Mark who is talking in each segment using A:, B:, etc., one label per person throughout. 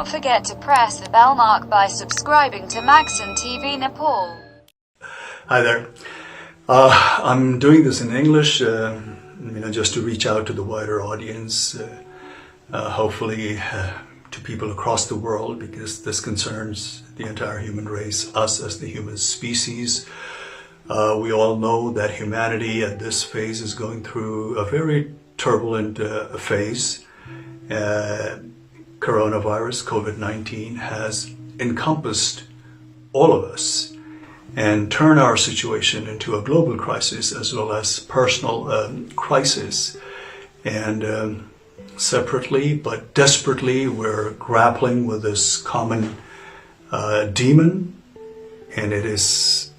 A: not forget to press the bell mark by subscribing to MAXON TV Nepal.
B: Hi there. I'm doing this in English, just to reach out to the wider audience, hopefully to people across the world, because this concerns the entire human race, us as the human species. We all know that humanity at this phase is going through a very turbulent phase. Coronavirus, COVID-19, has encompassed all of us and turned our situation into a global crisis as well as personal crisis. And separately but desperately, we're grappling with this common demon, and it is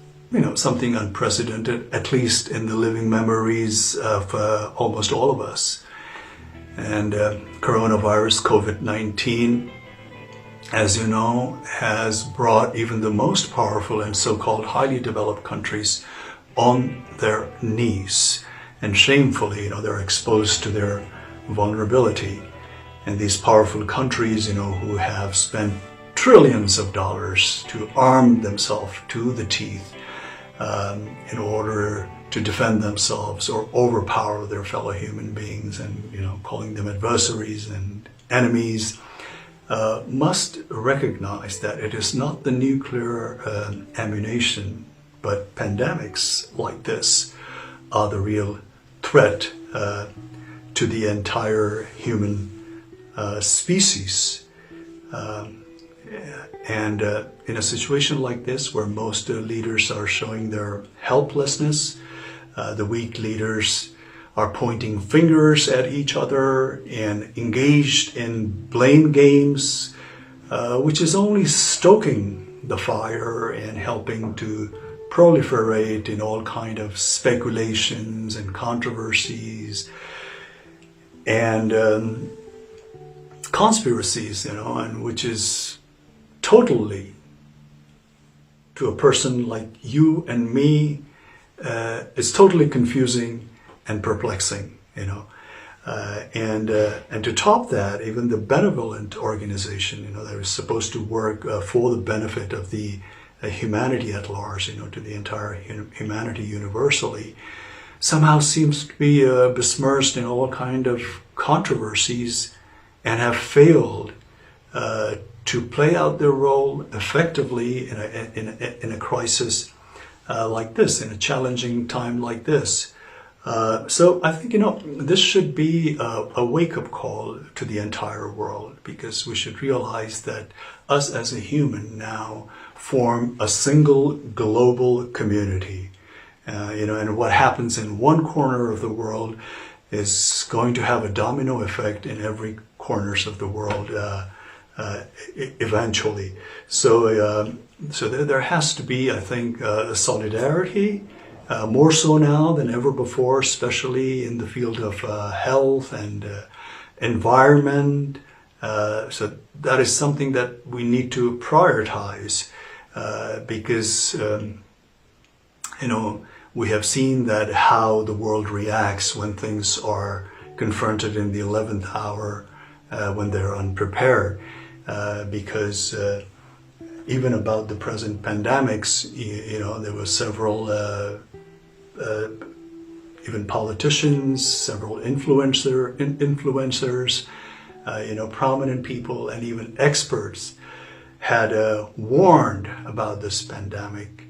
B: something unprecedented, at least in the living memories of almost all of us. And coronavirus, COVID-19, as you know, has brought even the most powerful and so-called highly developed countries on their knees. And shamefully, they're exposed to their vulnerability. And these powerful countries, who have spent trillions of dollars to arm themselves to the teeth in order to defend themselves or overpower their fellow human beings, and calling them adversaries and enemies, must recognize that it is not the nuclear ammunition, but pandemics like this are the real threat to the entire human species. And in a situation like this, where most leaders are showing their helplessness, the weak leaders are pointing fingers at each other and engaged in blame games, which is only stoking the fire and helping to proliferate in all kind of speculations and controversies and conspiracies, and which is totally, to a person like you and me, it's totally confusing and perplexing, and to top that, even the benevolent organization, that is supposed to work for the benefit of the humanity at large, to the entire humanity universally, somehow seems to be besmirched in all kind of controversies and have failed to play out their role effectively in a crisis like this, in a challenging time like this. So I think, this should be a wake-up call to the entire world, because we should realize that us as a human now form a single global community. And what happens in one corner of the world is going to have a domino effect in every corners of the world eventually. So there has to be, I think, solidarity, more so now than ever before, especially in the field of health and environment. So that is something that we need to prioritize, because we have seen that how the world reacts when things are confronted in the 11th hour, when they're unprepared, because even about the present pandemics, there were several even politicians, several influencers, prominent people, and even experts had warned about this pandemic,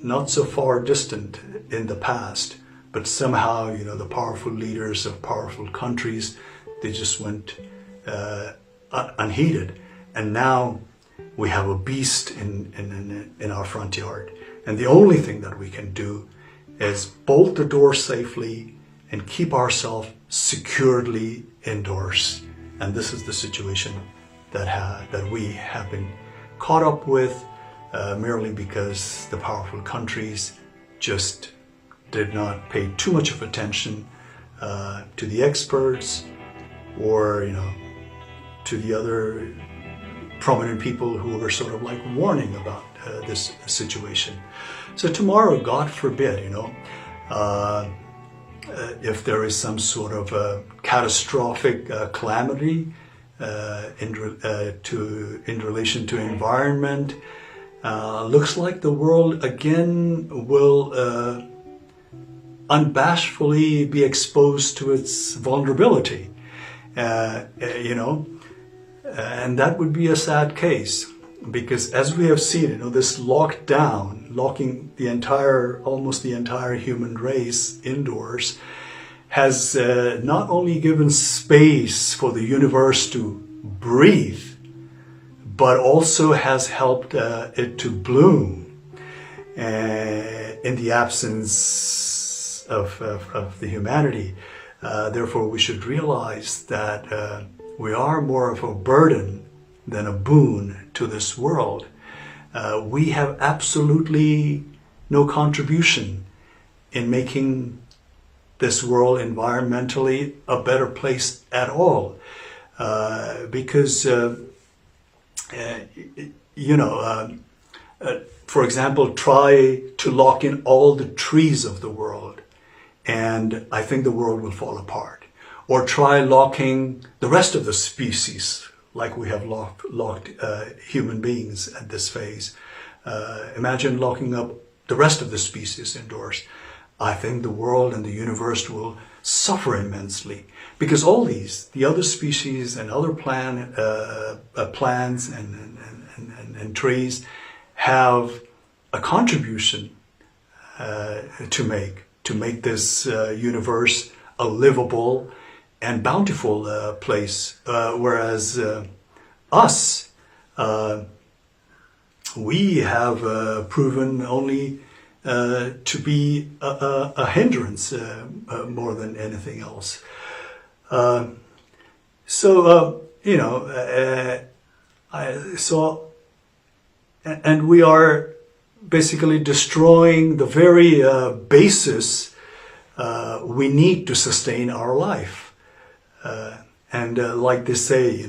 B: not so far distant in the past, but somehow, the powerful leaders of powerful countries, they just went unheeded. And now we have a beast in our front yard. And the only thing that we can do is bolt the door safely and keep ourselves securely indoors. And this is the situation that we have been caught up with, merely because the powerful countries just did not pay too much of attention to the experts, or to the other prominent people who were sort of like warning about this situation. So tomorrow, God forbid, if there is some sort of catastrophic calamity in relation to environment. Looks like the world again will unabashedly be exposed to its vulnerability, and that would be a sad case, because as we have seen, this lockdown, locking almost the entire human race indoors, has not only given space for the universe to breathe, but also has helped it to bloom in the absence of the humanity. Therefore, we should realize that we are more of a burden than a boon to this world. We have absolutely no contribution in making this world environmentally a better place at all, because for example, try to lock in all the trees of the world, and I think the world will fall apart. Or try locking the rest of the species, like we have locked human beings at this phase. Imagine locking up the rest of the species indoors. I think the world and the universe will suffer immensely, because all the other species and other plants and trees have a contribution to make this universe a livable and bountiful place, whereas us, we have proven only to be a hindrance more than anything else. And we are basically destroying the very basis we need to sustain our life. Like they say,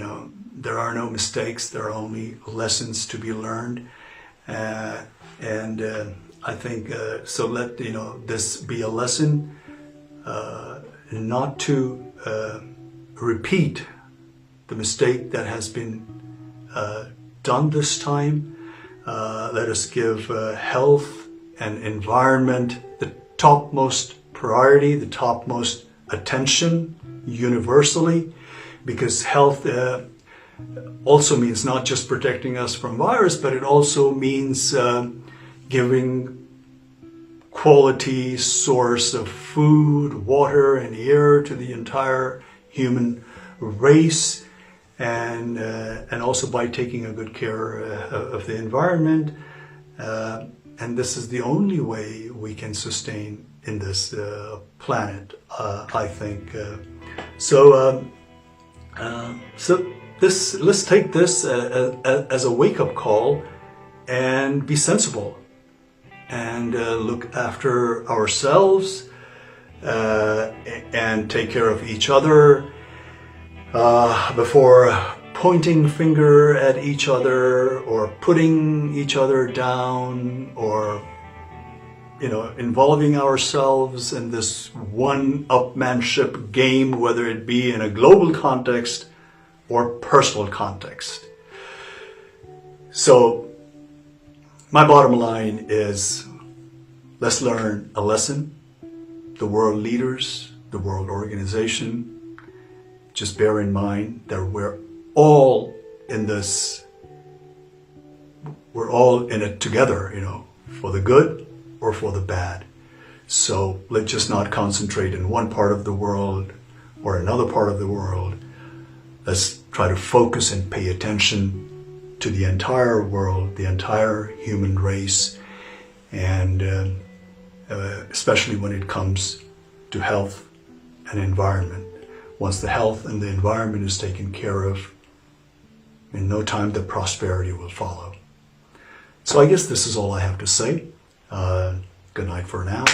B: there are no mistakes, there are only lessons to be learned. I think, so let this be a lesson, not to repeat the mistake that has been done this time. Let us give health and environment the topmost priority, the topmost attention universally, because health also means not just protecting us from virus, but it also means giving quality source of food, water, and air to the entire human race, and also by taking a good care of the environment. And this is the only way we can sustain in this planet, I think. So let's take this as a wake-up call and be sensible and look after ourselves and take care of each other before pointing finger at each other or putting each other down, or involving ourselves in this one-upmanship game, whether it be in a global context or personal context. So my bottom line is, let's learn a lesson. The world leaders, the world organization, just bear in mind that we're all in this, we're all in it together, for the good or for the bad. So let's just not concentrate in one part of the world or another part of the world. Let's try to focus and pay attention to the entire world, the entire human race, and especially when it comes to health and environment. Once the health and the environment is taken care of, in no time the prosperity will follow. So I guess this is all I have to say. Good night for now.